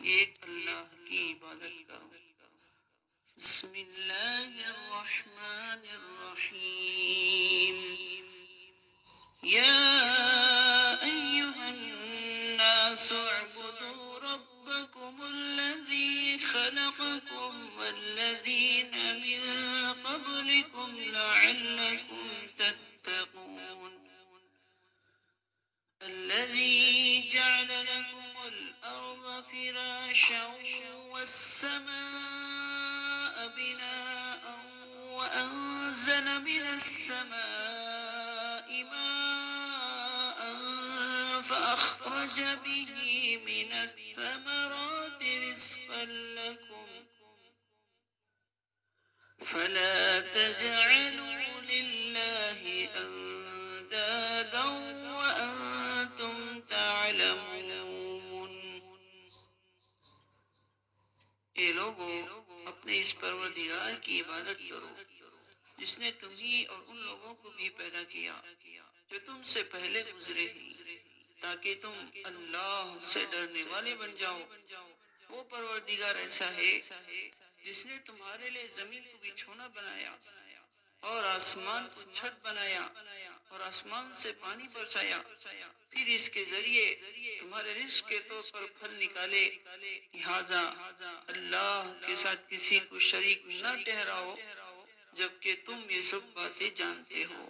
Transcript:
ایک اللہ کی عبادت کرو۔ بسم اللہ الرحمن الرحیم۔ یا ایہا الناس اعبدوا ربکم الذی خلقکم والذین من قبلکم لعلکم تتقون الذي جعل لكم الأرض فراشا والسماء بناء وأنزل من السماء ماء فأخرج به من الثمرات رزقا لكم فلا تجعلوا لله أندادا وأنتم تعلمون۔ اے لوگو، اپنے اس پروردگار کی عبادت کرو جس نے تمہیں اور ان لوگوں کو بھی پیدا کیا جو تم سے پہلے گزرے ہیں، تاکہ تم اللہ سے ڈرنے والے بن جاؤ۔ وہ پروردگار ایسا ہے جس نے تمہارے لیے زمین کو بچھونا بنایا اور آسمان کو چھت بنایا اور آسمان سے پانی برسایا، پھر اس کے ذریعے تمہارے رزق کے طور پر پھل نکالے۔ لہذا اللہ کے ساتھ کسی کو شریک نہ ٹھہراؤ جبکہ تم یہ سب باتیں جانتے ہو۔